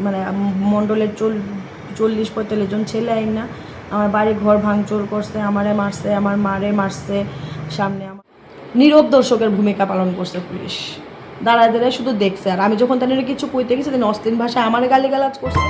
মানে মণ্ডলের 40-45 জন ছেলে আইন না আমার বাড়ি ঘর ভাঙচুর করছে, আমারে মারছে, আমার মারে মারছে, সামনে আমার নীরব দর্শকের ভূমিকা পালন করছে পুলিশ। দাঁড়ায় দাঁড়ায় শুধু দেখছে, আর আমি যখন তাদের কিছু কইতে গেছি তিনি অস্থির ভাষায় আমার গালিগালাজ করছে।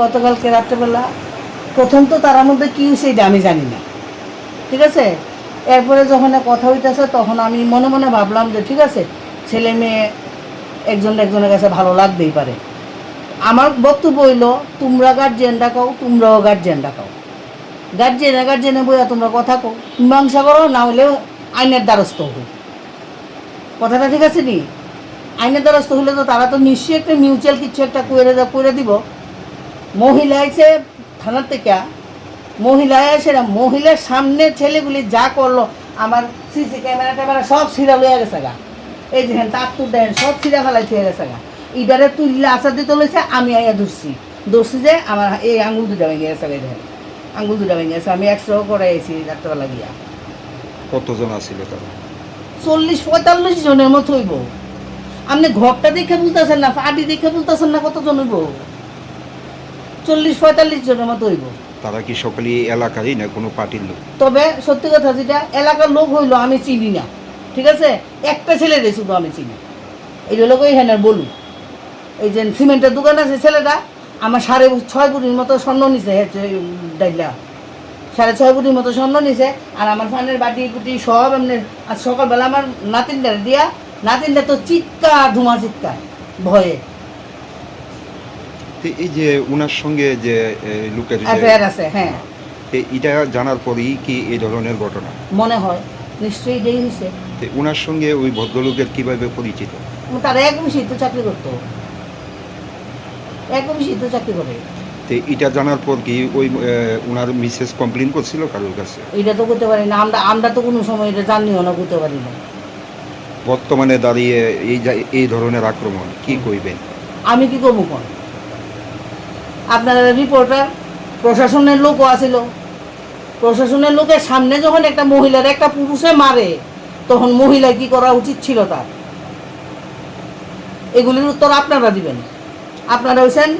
গতকালকে রাত্রেবেলা প্রথম তো তার মধ্যে কী হয়েছে এটা আমি জানি না, ঠিক আছে। এরপরে যখন কথা হইতেছে তখন আমি মনে মনে ভাবলাম যে ঠিক আছে, ছেলে মেয়ে একজনের কাছে ভালো লাগতেই পারে। আমার বক্তব্য হইল তোমরা গার্জিয়ান ডাকাও, তোমরাও গার্জিয়ান ডাকাও, গার্জিয়ানে বইয়া তোমরা কথা কও, মীমাংসা করো, না হলেও আইনের দ্বারস্থ হোক। কথাটা ঠিক আছে নি? আইনের দ্বারস্থ হলে তো তারা তো নিশ্চয়ই একটা মিউচুয়াল কিছু একটা করে দিব। মহিলা আইসে থানার থেকে, মহিলা এসে মহিলার সামনে ছেলেগুলি যা করলো, আমার সিসি ক্যামেরা সব ছিঁড়া লইয়া গেছে গা। এই যে হ্যাঁ তার তুর দেন সব ছিঁড়া ফেলাই থুয়ে গেছে গা। ইটারে তুললে আচার দিতে লইছে, আমি আইয়া ধরছি যে আমার এই আঙুল দুটা ভেঙে গেছে, দেখেন আঙুল দুটা ভেঙে গেছে। আমি এক্সরেও করাইছি ডাক্তারবেলা গিয়া। কতজন আসছিল তারা? 40-45 জনের মতো হইব। আপনি ঘরটা দেখে বুঝতেছেন না, আডি দেখে বুঝতেছেন না কতজন হইব? 40-45 জনের মতো হইব। তারা কি সকলেই এলাকারই না কোনো পার্টির লোক? তবে সত্যি কথা যেটা, এলাকার লোক হইলো আমি চিনি না, ঠিক আছে। একটা ছেলে রে শুধু আমি চিনি, এই লোক এখানে বলু, এই যে সিমেন্টের দোকান আছে ছেলেটা, আমার 6.5 কোটির মতো স্বর্ণ নিছে, ডাইলা 6.5 কোটির মতো স্বর্ণ নিছে। আর আমার ফানের বাটি কুটি সব এমনি। আজ সকালবেলা আমার নাতিনটা দিয়া, নাতিনটা তো চিৎকার ধুমা চিৎকার ভয়ে। এই যে উনার সঙ্গে যে লোকের অ্যাফেয়ার আছে, হ্যাঁ, এটা জানার পরেই কি এই ধরনের ঘটনা মনে হয় নিশ্চয়ই এটাই হয়েছে। উনার সঙ্গে ওই ভদ্রলোকের কিভাবে পরিচিত? তারা এক অফিসে চাকরি করতো, এক অফিসে চাকরি করে। এটা জানার পর কি ওই উনার মিসেস কমপ্লেন করছিল কারোর কাছে? এটা তো করতে পারি না, আমরা তো কোনো সময় এটা জানিও না, করতে পারি না। বর্তমানে দাঁড়িয়ে এই ধরনের আক্রমণ কি কইবেন? আমি কি করবো কোন? আপনার রিপোর্টার প্রশাসনের লোকও আছিল, প্রশাসনের লোকের সামনে যখন একটা মহিলার একটা পুরুষে মারে, তখন মহিলা কি করা উচিত ছিল তার? এগুলির উত্তর আপনারা দিবেন। আপনারা হচ্ছেন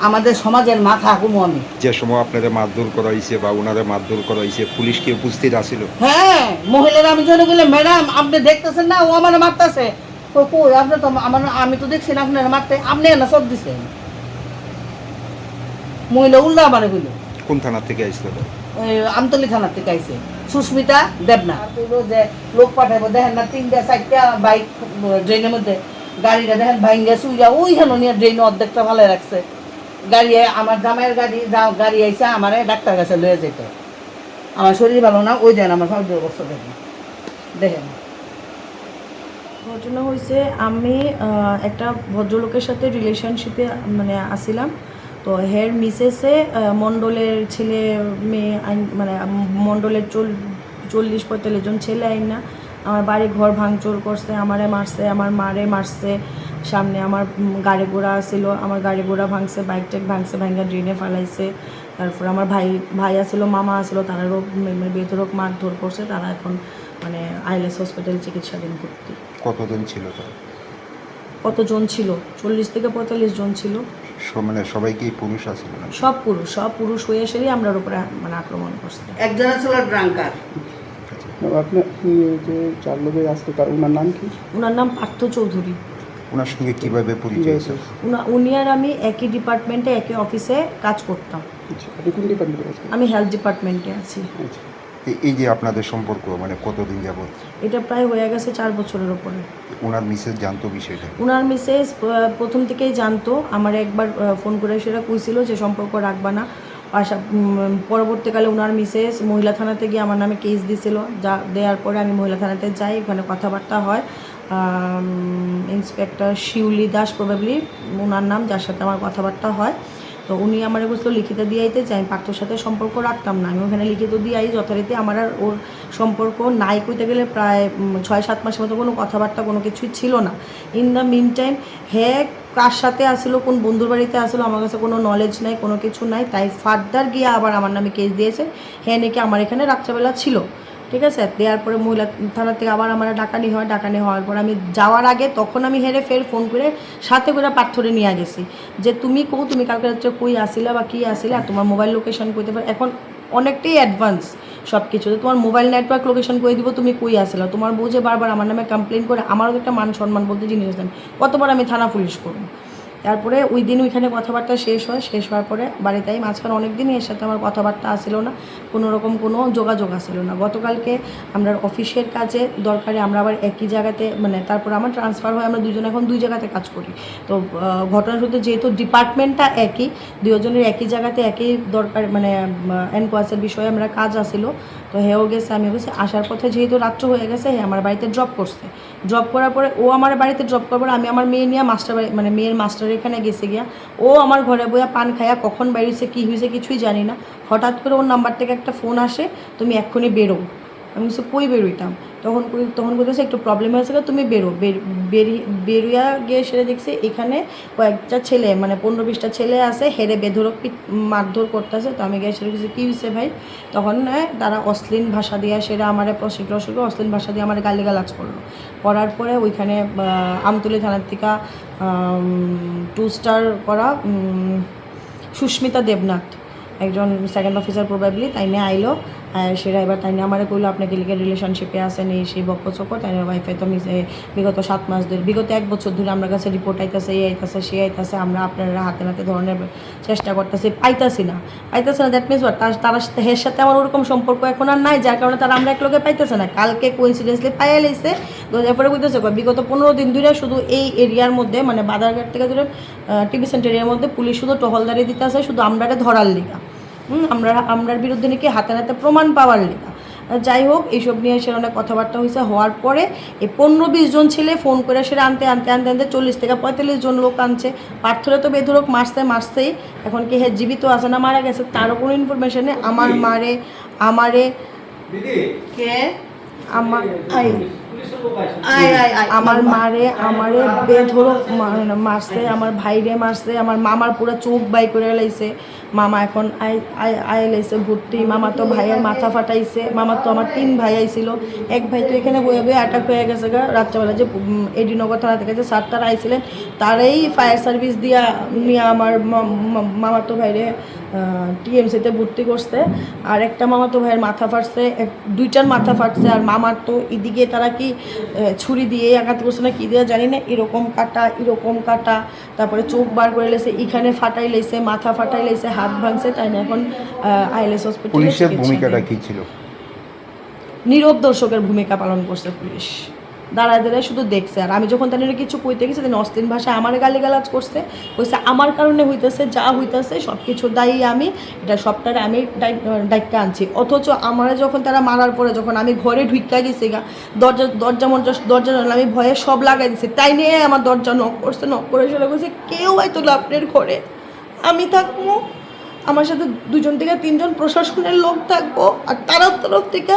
আমাদের সমাজের মাথা। কুমু আমি যে সময় আপনাদের মারধর করা হয়েছে বা ওনারা মারধর করা হয়েছে, পুলিশ কি উপস্থিত আছিল? হ্যাঁ, মহিলারা আমি জন্য বলে ম্যাডাম আপনি দেখতেছেন না, ও আমার মারতেছে। কই আপনি তো আমি তো দেখছি না আপনারা মারতে, আপনি না সব দিচ্ছেন। মহিলা উল্লা আমার হইল। কোন থানা থেকে আসছিল? আমতলী থানার থেকে আইছে সুস্মিতা দেবনা। যে লোক পাঠাবো দেখেন না, 3-4টা বাইক ড্রেনের মধ্যে, গাড়িটা দেখেন ভাঙ্গা চুইরা ওইখানে নিয়ে ড্রেনে অর্ধেকটা ভালো রাখছে। গাড়ি আমার জামাইয়ের গাড়ি আইসা আমার ডাক্তার কাছে লয়ে যেত। আমার শরীর ভালো না, ওই দেন আমার শরীরের অবস্থা দেখেন দেখেন। ঘটনা হয়েছে, আমি একটা ভদ্রলোকের সাথে রিলেশনশিপে মানে আসছিলাম। তো হের মিসেসে মণ্ডলের ছেলে মেয়ে মানে মণ্ডলের 40-45 জন ছেলে আইন না আমার বাড়ি ঘর ভাঙচুর করছে, আমারে মারছে, আমার মারে মারছে, সামনে আমার গাড়ি ঘোড়া ছিল, আমার গাড়ি ঘোড়া ভাঙছে, বাইক টেক ভাঙছে, ভাঙা ড্রেনে ফেলাইছে। তারপর আমার ভাই আসলো, মামা আসলো, তারারও বেধরক মারধর করছে। তারা এখন মানে আইলেস হসপিটাল চিকিৎসাধীন ভর্তি। কতদিন ছিল তারা? কতজন ছিল? 40 থেকে 45 জন ছিল। মানে সবাই কি পুরুষ আছিল না? সব পুরুষ হয়ে এসেই আমরার উপরে মানে আক্রমণ করছে। একজন ছিল ড্রাঙ্কার। আপনার যে 4 লোকের আসতো তার ওনার নাম কি? ওনার নাম পার্থ চৌধুরী। ওনার সঙ্গে কিভাবে পরিচয় হয়েছে? উনি আর আমি একই ডিপার্টমেন্টে একই অফিসে কাজ করতাম। আচ্ছা, আপনি কোন ডিপার্টমেন্টে কাজ করেন? আমি হেলথ ডিপার্টমেন্টে আছি। আচ্ছা, এই যে আপনাদের সম্পর্ক মানে কতদিন যাবত? এটা প্রায় হয়ে গেছে 4 বছরের উপরে। ওনার মিসেস জানতো বিষয়টা? ওনার মিসেস প্রথম থেকেই জানতো। আমার একবার ফোন করে সেটা কইছিল যে সম্পর্ক রাখবা না। পরবর্তীকালে ওনার মিসেস মহিলা থানাতে গিয়ে আমার নামে কেস দিয়েছিল। যা দেওয়ার পরে আমি মহিলা থানাতে যাই, ওখানে কথাবার্তা হয়। ইন্সপেক্টর শিউলি দাস প্রবাবলি ওনার নাম, যার সাথে আমার কথাবার্তা হয়। তো উনি আমার বলছিল লিখিত দিয়ে আইতে যে আমি পার্থর সাথে সম্পর্ক রাখতাম না। আমি ওখানে লিখিত দিয়ে আই, যথারীতি আমার আর ওর সম্পর্ক নাই কইতে গেলে প্রায় 6-7 মাসের মতো কোনো কথাবার্তা কোনো কিছুই ছিল না। ইন দ্য মিন টাইম কার সাথে আসলো, কোন বন্ধুর বাড়িতে আসলো, আমার কাছে কোনো নলেজ নাই, কোনো কিছু নাই। তাই ফার্দার গিয়ে আবার আমার নামে কেস দিয়েছে। নাকি আমার এখানে রাত্রেবেলা ছিল, ঠিক আছে। দেওয়ার পরে মহিলা থানা থেকে আবার আমার ডাকানি হয়। ডাকানি হওয়ার পর আমি যাওয়ার আগে তখন আমি ফের ফোন করে সাথে করে পাথরে নিয়ে গেছি যে তুমি কালকে রাত্রে কই আসিলা বা কী আসিলা, আর তোমার মোবাইল লোকেশন কইতে পারে। এখন অনেকটাই অ্যাডভান্স সব কিছু, তোমার মোবাইল নেটওয়ার্ক লোকেশন করে দিব, তুমি কই আসিলা। তোমার বউ যে বারবার আমার নামে কমপ্লেন করে, আমারও একটা মান সম্মান বলতে জিনিস আছে, কতবার আমি থানা পুলিশ করব। তারপরে ওই দিন ওইখানে কথাবার্তা শেষ হওয়ার পরে বাড়িতে আমি মাঝখানে অনেক দিনই এর সাথে আমার কথাবার্তা আসছিল না, কোনো রকম কোনো যোগাযোগ আসছিল না। গতকালকে আমরা অফিসের কাজে দরকারে আমরা আবার একই জায়গাতে মানে তারপর আমার ট্রান্সফার হয়, আমরা দুজন এখন 2 জায়গাতে কাজ করি। তো ঘটনাসূত্রে যেহেতু ডিপার্টমেন্টটা একই, দুজনের একই জায়গাতে একই দরকার মানে এনকোয়াসের বিষয়ে আমরা কাজ আসছিল। তো হেও গেছে, আমিও গেছি। আসার পথে যেহেতু রাত্র হয়ে গেছে, আমার বাড়িতে ড্রপ করছে। ড্রপ করার পরে ও আমার বাড়িতে ড্রপ করার পরে আমি আমার মেয়ে নিয়ে মাস্টার বাড়ি মানে মেয়ের মাস্টার এখানে গেছে গিয়া। ও আমার ঘরে বইয়া পান খাইয়া কখন বেরিয়েছে কী হয়েছে কিছুই জানি না। হঠাৎ করে ওর নাম্বার থেকে একটা ফোন আসে, তুমি এক্ষুনি বেরো। আমি বলছি কই বেরোইতাম, তখন বলতেছে একটু প্রবলেম হয়েছে, তুমি বেরিয়ে গিয়ে সেটা দেখছি এখানে কয়েকটা ছেলে মানে 15-20টা ছেলে আছে, হেরে বেধরক মারধর করতেছে। তো আমি গিয়ে সেটা কিছু কী হয়েছে ভাই, তখন তারা অশ্লীল ভাষা দিয়ে সেটা আমার প্রশিক্ষণ অশ্লীল ভাষা দিয়ে আমার গালিগালাজ করলো। করার পরে ওইখানে আমতলী থানার থেকে 2 স্টার করা সুস্মিতা দেবনাথ একজন সেকেন্ড অফিসার প্রবাবলি তাই নিয়ে আইলো। সেটা এবার তাই নিয়ে আমার কইলো আপনাকে লিগের রিলেশনশিপে আসেন এই সেই বকচকো। তাই নিয়ে ওয়াইফাই তো বিগত 7 মাস ধরে বিগত 1 বছর ধরে আমার কাছে রিপোর্ট আইতেছে, এই আইতেছে সে আইতেছে, আমরা আপনারা হাতে নাতে ধরনের চেষ্টা করতেছি, পাইতেছি না। দ্যাট মিনস তারা হের সাথে আমার ওরকম সম্পর্ক এখন আর নাই, যার কারণে তারা আমরা এক লোকে পাইতেছে না। কালকে কোইন্সিডেন্সলি পাইয়া লাইছে। তো এরপরে বুঝতেছে বিগত 15 দিন ধরে শুধু এই এরিয়ার মধ্যে মানে বাজারঘাট থেকে ধরে টিভি সেন্টার এরিয়ার মধ্যে পুলিশ শুধু টহলদারি দিতে আসে, শুধু আমরারে ধরার লিগা, আমরার বিরুদ্ধে নাকি হাতে নাতে প্রমাণ পাওয়ার লিগা। যাই হোক, এইসব নিয়ে সে অনেক কথাবার্তা হয়েছে। হওয়ার পরে এই 15-20 জন ছেলে ফোন করে সেটা আনতে 40 থেকে 45 জন লোক আনছে। পার্থরে তো বেধরক মারছেই। এখন কি জীবিত আছে না মারা গেছে তারও কোনো ইনফরমেশন নেই। আমারে কে আমার আমারে বেধরক মারছে, আমার ভাইরে মারছে, আমার মামার পুরো চোখ বাই করে লাইছে। মামা এখন লাইছে ভর্তি। মামা তো ভাইয়ের মাথা ফাটাইছে। মামার তো আমার 3 ভাই আইছিল, এক ভাই তো এখানে বয়ে অ্যাটাক হয়ে গেছে গা রাত্রেবেলা। যে এডিনগর থানা থেকে যে স্যার তারা আইছিলেন, তারাই ফায়ার সার্ভিস দিয়া নিয়ে আমার মামার তো ভাইরে টিএমসিতে ভর্তি করছে। আর একটা মামা তো ভাইয়ের মাথা ফাটছে, 2টার মাথা ফাটছে। আর মামার তো এদিকে তারা কি ছুরি দিয়ে আঘাত করছে না কি দিয়ে জানি না, এরকম কাটা, তারপরে চোখ বার করে লেছে, এখানে ফাটাই লাইছে, মাথা ফাটাই লাইছে, হাত ভাঙছে। তাই না এখন আইলেস হসপিটালে। পুলিশের ভূমিকাটা কি ছিল? নীরব দর্শকের ভূমিকা পালন করছে পুলিশ। দাঁড়ায় শুধু দেখছে। আর আমি যখন তাদের কিছু কইতে গেছি, তিনি অশ্লীল ভাষায় আমার গালিগালাজ করছে, কইছে আমার কারণে হইতেছে, যা হইতেছে সব কিছু দায়ী আমি, এটা সবটারে আমি দায়িত্ব আনছি। অথচ আমার যখন তারা মারার পরে যখন আমি ঘরে ঢুইকা গেছি গা, দরজা আমি ভয়ে সব লাগাই দিছি। তাই নিয়ে আমার দরজা নক করে সেটা কইছে কেউ হয়তো আপনার ঘরে আমি থাকবো, আমার সাথে 2 থেকে 3 প্রশাসনের লোক থাকবো, আর তার তরফ থেকে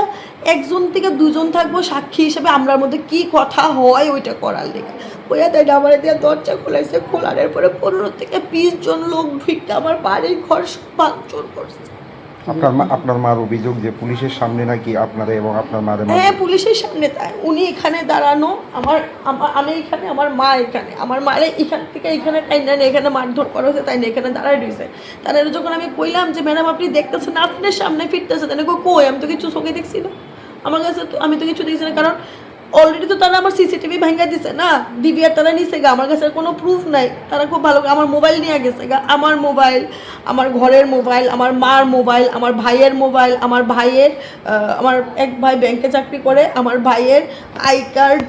1 থেকে 2 থাকবো সাক্ষী হিসেবে। আমরার মধ্যে কি কথা হয় ওইটা করার লেগে ওইয়া তাই আমার দিয়ে দরজা খোলাইছে। খোলার পরে 15 থেকে 20 জন লোক ঢুকে আমার বাড়ির ঘর সব ভাঙচুর করছে। আপনার মার অভিযোগ যে পুলিশের সামনে নাকি আপনারা এবং আপনার মারে হ্যাঁ, পুলিশের সামনে তাই উনি এখানে দাঁড়ানো, আমি এখানে, আমার মা এখানে, আমার মারে এখান থেকে এখানে টাইনা নিয়ে এখানে মারধর করা হয়েছে, তাই না এখানে দাঁড়ায় রয়েছে। তাহলে যখন আমি কইলাম যে ম্যাডাম আপনি দেখতেছেন আপনার সামনে ফিরতেছে, তাহলে কই আমি তো কিছু চোখে দেখছি না, আমার কাছে তো আমি তো কিছু দেখছি না, কারণ অলরেডি তো তারা আমার সিসিটিভি ভাঙা দিছে না, ডিভিআর তারা নিছে গা, আমার কাছে কোনো প্রুফ নাই। তারা খুব ভালো আমার মোবাইল নিয়ে গেছে গা, আমার মোবাইল, আমার ঘরের মোবাইল, আমার মার মোবাইল, আমার ভাইয়ের মোবাইল, আমার এক ভাই ব্যাংকে চাকরি করে, আমার ভাইয়ের আই কার্ড